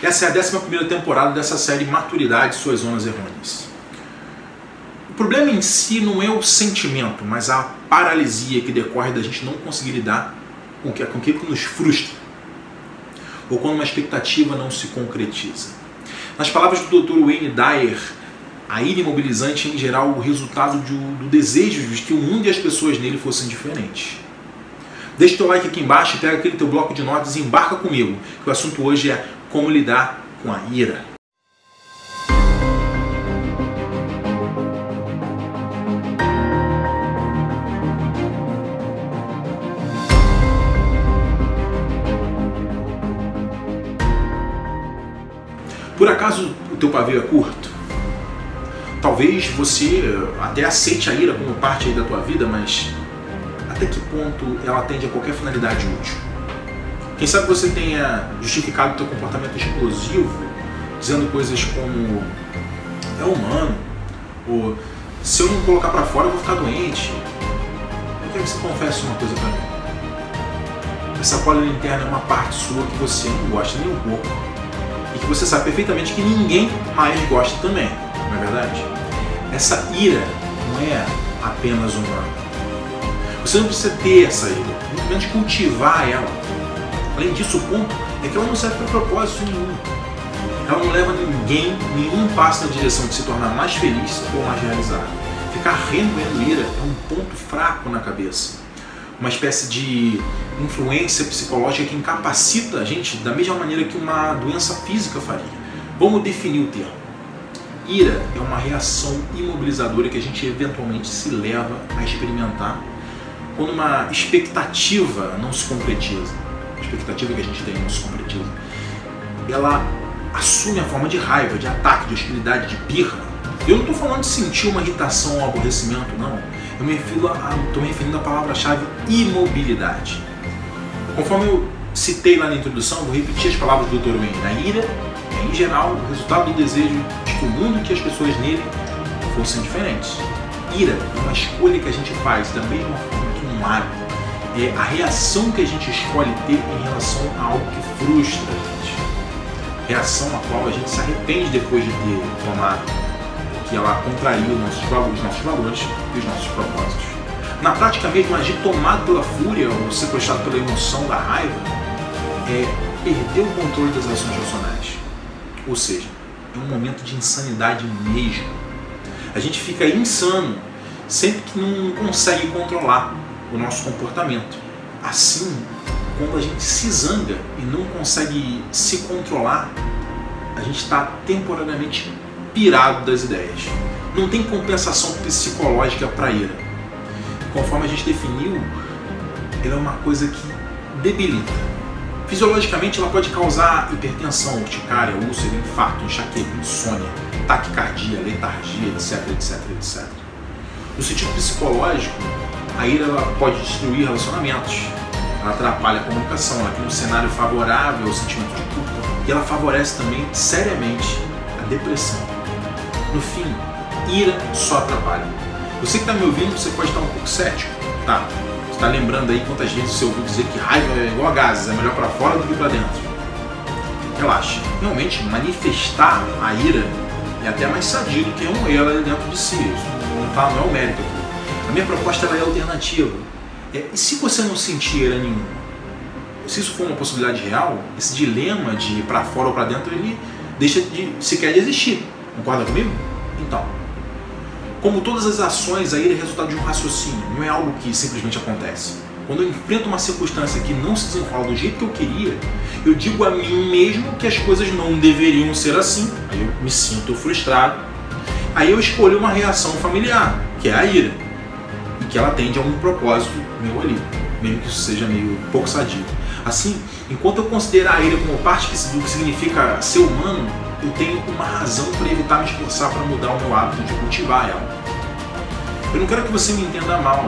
Essa é a 11ª temporada dessa série Maturidade e Suas Zonas Errôneas. O problema em si não é o sentimento, mas a paralisia que decorre da gente não conseguir lidar com aquilo que nos frustra, ou quando uma expectativa não se concretiza. Nas palavras do Dr. Wayne Dyer, a ira imobilizante é em geral o resultado do desejo de que o mundo e as pessoas nele fossem diferentes. Deixa o teu like aqui embaixo e pega aquele teu bloco de notas e embarca comigo, que o assunto hoje é como lidar com a ira. Por acaso o teu pavio é curto? Talvez você até aceite a ira como parte aí da tua vida, mas até que ponto ela atende a qualquer finalidade útil? Quem sabe você tenha justificado o teu comportamento explosivo, dizendo coisas como é humano, ou se eu não colocar pra fora eu vou ficar doente. Eu quero que você confesse uma coisa pra mim. Essa cólera interna é uma parte sua que você não gosta nem um pouco. E que você sabe perfeitamente que ninguém mais gosta também, não é verdade? Essa ira não é apenas humana. Você não precisa ter essa ira, muito menos cultivar ela. Além disso, o ponto é que ela não serve para propósito nenhum. Ela não leva nenhum passo na direção de se tornar mais feliz ou mais realizado. Ficar remoendo ira é um ponto fraco na cabeça. Uma espécie de influência psicológica que incapacita a gente da mesma maneira que uma doença física faria. Vamos definir o termo. Ira é uma reação imobilizadora que a gente eventualmente se leva a experimentar quando uma expectativa não se concretiza. A expectativa que a gente tem não se concretiza. Ela assume a forma de raiva, de ataque, de hostilidade, de birra. Eu não estou falando de sentir uma irritação ou aborrecimento, não. Eu estou me referindo à palavra-chave imobilidade. Conforme eu citei lá na introdução, eu vou repetir as palavras do Dr. Wayne. A ira é, em geral, o resultado do desejo de que o mundo e que as pessoas nele fossem diferentes. Ira é uma escolha que a gente faz da mesma forma que um hábito. É a reação que a gente escolhe ter em relação a algo que frustra a gente. Reação a qual a gente se arrepende depois de ter tomado, que ela contraria os nossos valores e os nossos propósitos. Na prática mesmo, agir tomado pela fúria ou sequestrado pela emoção da raiva é perder o controle das ações racionais. Ou seja, é um momento de insanidade mesmo. A gente fica insano sempre que não consegue controlar o nosso comportamento. Assim, quando a gente se zanga e não consegue se controlar, a gente está temporariamente pirado das ideias. Não tem compensação psicológica para a ira. Conforme a gente definiu, ela é uma coisa que debilita. Fisiologicamente, ela pode causar hipertensão, urticária, úlcera, infarto, enxaqueca, insônia, taquicardia, letargia, etc, etc, etc. No sentido psicológico, a ira ela pode destruir relacionamentos, ela atrapalha a comunicação, ela cria um cenário favorável ao sentimento de culpa e ela favorece também seriamente a depressão. No fim, ira só atrapalha. Você que está me ouvindo, você pode estar um pouco cético, tá? Você está lembrando aí quantas vezes você ouviu dizer que raiva é igual a gases, é melhor para fora do que para dentro. Relaxa. Realmente, manifestar a ira é até mais sadio do que ela dentro de si. Isso não é o mérito aqui. A minha proposta é alternativa. E se você não sentir ira nenhuma? Se isso for uma possibilidade real, esse dilema de ir para fora ou para dentro, ele deixa de sequer de existir. Concorda comigo? Então, como todas as ações, a ira é resultado de um raciocínio, não é algo que simplesmente acontece. Quando eu enfrento uma circunstância que não se desenrola do jeito que eu queria, eu digo a mim mesmo que as coisas não deveriam ser assim, aí eu me sinto frustrado, aí eu escolho uma reação familiar, que é a ira, e que ela atende a um propósito meu ali, mesmo que isso seja meio pouco sadio. Assim, enquanto eu considerar a ira como parte do que significa ser humano, eu tenho uma razão para evitar me esforçar para mudar o meu hábito de cultivar ela. Eu não quero que você me entenda mal.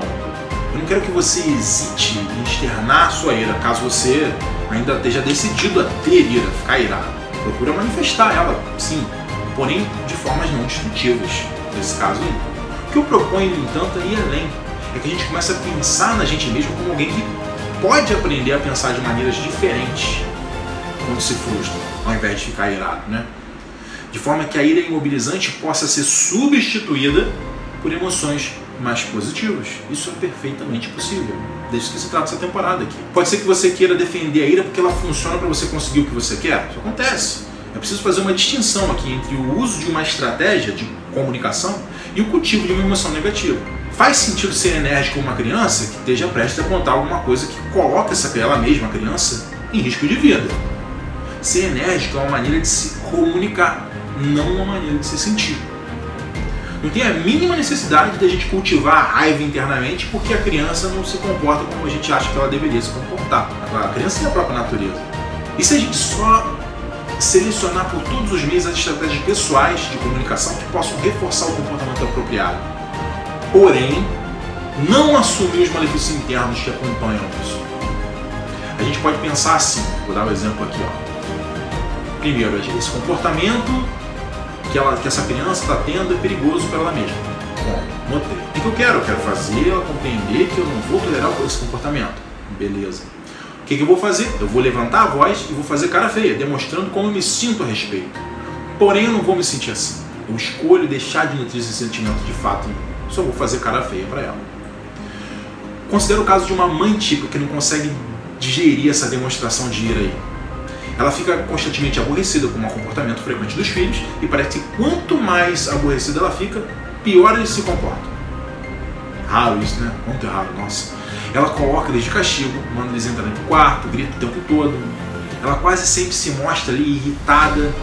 Eu não quero que você hesite em externar a sua ira, caso você ainda esteja decidido a ter ira, ficar irado. Procura manifestar ela, sim, porém de formas não destrutivas, nesse caso aí. O que eu proponho, no entanto, é ir além. É que a gente comece a pensar na gente mesmo como alguém que pode aprender a pensar de maneiras diferentes. quando se frustra, ao invés de ficar irado, né? De forma que a ira imobilizante possa ser substituída por emoções mais positivas. Isso é perfeitamente possível, desde que se trata dessa temporada aqui. Pode ser que você queira defender a ira porque ela funciona para você conseguir o que você quer. Isso acontece. É preciso fazer uma distinção aqui entre o uso de uma estratégia de comunicação e o cultivo de uma emoção negativa. Faz sentido ser enérgico com uma criança que esteja prestes a contar alguma coisa que coloca ela mesma, a criança, em risco de vida. Ser enérgico é uma maneira de se comunicar, não uma maneira de se sentir. Não tem a mínima necessidade de a gente cultivar a raiva internamente porque a criança não se comporta como a gente acha que ela deveria se comportar. A criança tem a própria natureza. E se a gente só selecionar por todos os meios as estratégias pessoais de comunicação que possam reforçar o comportamento apropriado, porém, não assumir os malefícios internos que acompanham isso? A gente pode pensar assim, vou dar um exemplo aqui, ó. Primeiro, esse comportamento que essa criança está tendo é perigoso para ela mesma. Bom, notei. O que eu quero? Eu quero fazer ela compreender que eu não vou tolerar esse comportamento. Beleza. O que eu vou fazer? Eu vou levantar a voz e vou fazer cara feia, demonstrando como eu me sinto a respeito. Porém, eu não vou me sentir assim. Eu escolho deixar de nutrir esse sentimento de fato em mim. Só vou fazer cara feia para ela. Considera o caso de uma mãe típica que não consegue digerir essa demonstração de ira aí. Ela fica constantemente aborrecida com o mau comportamento frequente dos filhos e parece que quanto mais aborrecida ela fica, pior eles se comportam. Raro isso, né? Quanto é raro, nossa. Ela coloca eles de castigo, manda eles entrarem no quarto, grita o tempo todo. Ela quase sempre se mostra ali irritada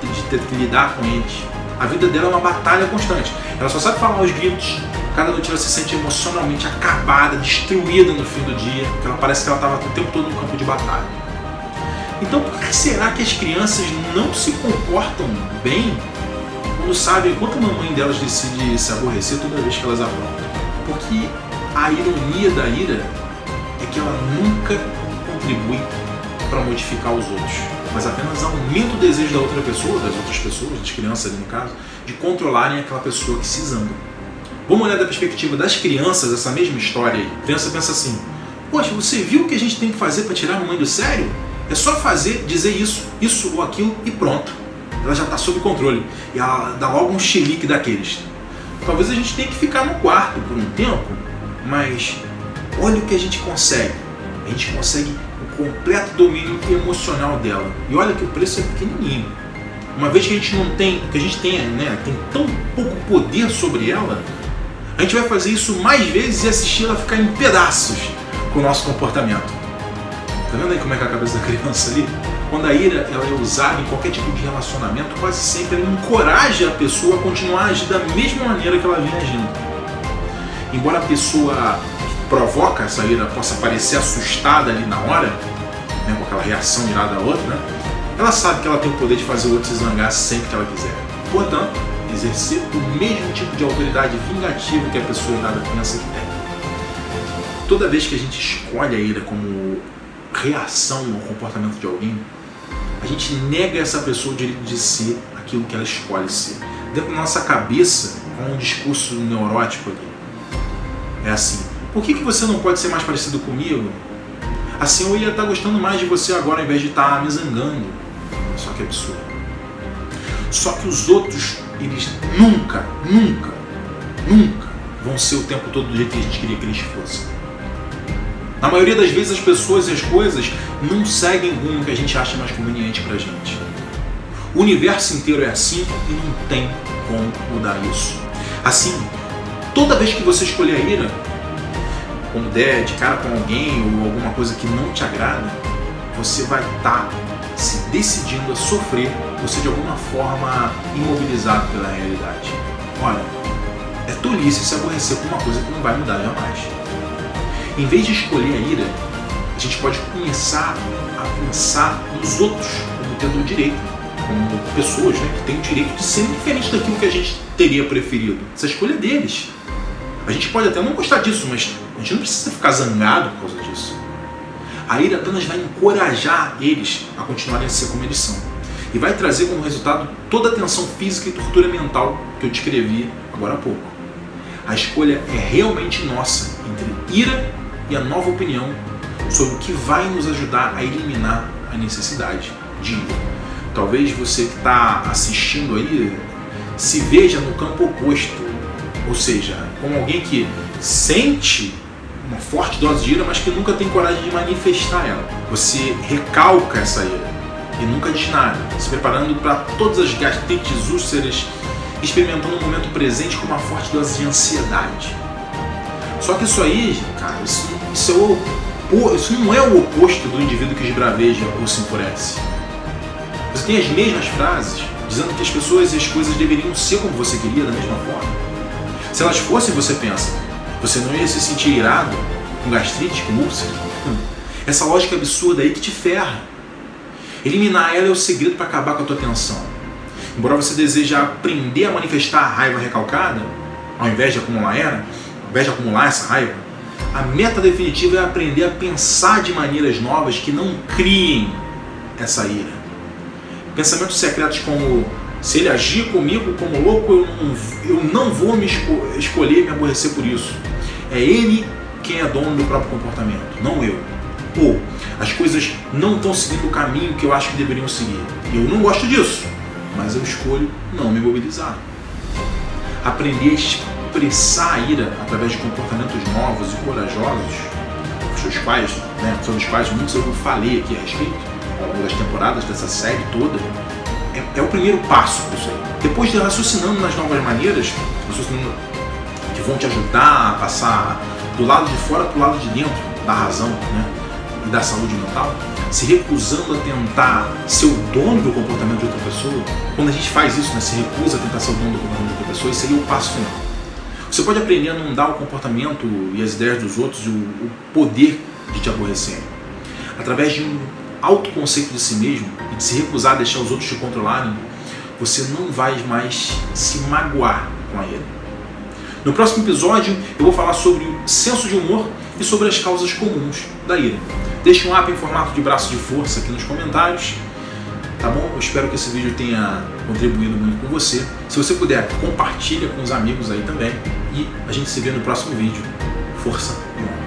de ter que lidar com eles. A vida dela é uma batalha constante. Ela só sabe falar os gritos. Cada noite ela se sente emocionalmente acabada, destruída no fim do dia. Ela parece que ela estava o tempo todo no campo de batalha. Então por que será que as crianças não se comportam bem quando sabem quanto a mamãe delas decide se aborrecer toda vez que elas aprontam? Porque a ironia da ira é que ela nunca contribui para modificar os outros, mas apenas aumenta o desejo da outra pessoa, das outras pessoas, das crianças ali no caso, de controlarem aquela pessoa que se zanga. Vamos olhar da perspectiva das crianças essa mesma história aí. A criança pensa assim: poxa, você viu o que a gente tem que fazer para tirar a mamãe do sério? É só fazer, dizer isso ou aquilo e pronto. Ela já está sob controle. E ela dá logo um chilique daqueles. Talvez a gente tenha que ficar no quarto por um tempo, mas olha o que a gente consegue. A gente consegue o completo domínio emocional dela. E olha que o preço é pequenininho. Uma vez que a gente não tem, que a gente tem tão pouco poder sobre ela, a gente vai fazer isso mais vezes e assistir ela ficar em pedaços com o nosso comportamento. Tá vendo aí como é que é a cabeça da criança ali? Quando a ira ela é usada em qualquer tipo de relacionamento, quase sempre ela encoraja a pessoa a continuar a agir da mesma maneira que ela vinha agindo. Embora a pessoa que provoca essa ira possa parecer assustada ali na hora, né, com aquela reação irada da outra, né, ela sabe que ela tem o poder de fazer o outro se zangar sempre que ela quiser. Portanto, exercer o mesmo tipo de autoridade vingativa que a pessoa irada pensa que tem. Toda vez que a gente escolhe a ira como reação ao comportamento de alguém, a gente nega a essa pessoa o direito de ser aquilo que ela escolhe ser. Dentro da nossa cabeça há um discurso neurótico ali. É assim: por que você não pode ser mais parecido comigo? Assim eu ia estar gostando mais de você agora ao invés de estar me zangando. Só que é absurdo. Só que os outros, eles nunca vão ser o tempo todo do jeito que a gente queria que eles fossem. Na maioria das vezes as pessoas e as coisas não seguem o rumo que a gente acha mais conveniente pra gente. O universo inteiro é assim e não tem como mudar isso. Assim, toda vez que você escolher a ira, quando der de cara com alguém ou alguma coisa que não te agrada, você vai estar se decidindo a sofrer, você de alguma forma imobilizado pela realidade. Olha, é tolice se aborrecer com uma coisa que não vai mudar jamais. Em vez de escolher a ira, a gente pode começar a pensar nos outros como tendo o direito, como pessoas, né, que têm o direito de ser diferente daquilo que a gente teria preferido. Essa escolha é deles. A gente pode até não gostar disso, mas a gente não precisa ficar zangado por causa disso. A ira apenas vai encorajar eles a continuarem a ser como eles são. E vai trazer como resultado toda a tensão física e tortura mental que eu descrevi agora há pouco. A escolha é realmente nossa entre ira e a nova opinião sobre o que vai nos ajudar a eliminar a necessidade de ira. Talvez você que está assistindo aí se veja no campo oposto, ou seja, como alguém que sente uma forte dose de ira, mas que nunca tem coragem de manifestar ela. Você recalca essa ira e nunca diz nada, se preparando para todas as gastrites, úlceras, experimentando o momento presente com uma forte dose de ansiedade. Só que isso aí, cara, isso não é o oposto do indivíduo que esbraveja ou se enfurece. Você tem as mesmas frases dizendo que as pessoas e as coisas deveriam ser como você queria, da mesma forma. Se elas fossem, você pensa, você não ia se sentir irado, com gastrite, com úlcera? Essa lógica absurda aí que te ferra. Eliminar ela é o segredo para acabar com a tua tensão. Embora você deseje aprender a manifestar a raiva recalcada, ao invés de acumular essa raiva, a meta definitiva é aprender a pensar de maneiras novas que não criem essa ira. Pensamentos secretos como: se ele agir comigo como louco, eu não vou escolher me aborrecer por isso. É ele quem é dono do próprio comportamento, não eu. Ou, as coisas não estão seguindo o caminho que eu acho que deveriam seguir. Eu não gosto disso, mas eu escolho não me mobilizar. Aprender a expressar a ira através de comportamentos novos e corajosos, sobre os quais muitos eu falei aqui a respeito, ao longo das temporadas dessa série toda, é o primeiro passo para isso aí. Depois de raciocinando nas novas maneiras, que vão te ajudar a passar do lado de fora para o lado de dentro da razão, né, e da saúde mental, se recusando a tentar ser o dono do comportamento de outra pessoa. Quando a gente faz isso, né, se recusa a tentar ser o dono do comportamento de outra pessoa, isso seria o passo final. Você pode aprender a não dar o comportamento e as ideias dos outros o poder de te aborrecer, através de um autoconceito de si mesmo e de se recusar a deixar os outros te controlarem. Você não vai mais se magoar com a ira. No próximo episódio eu vou falar sobre o senso de humor e sobre as causas comuns da ira. Deixe um app em formato de braço de força aqui nos comentários, tá bom? Eu espero que esse vídeo tenha contribuído muito com você. Se você puder, compartilha com os amigos aí também. E a gente se vê no próximo vídeo. Força e honra!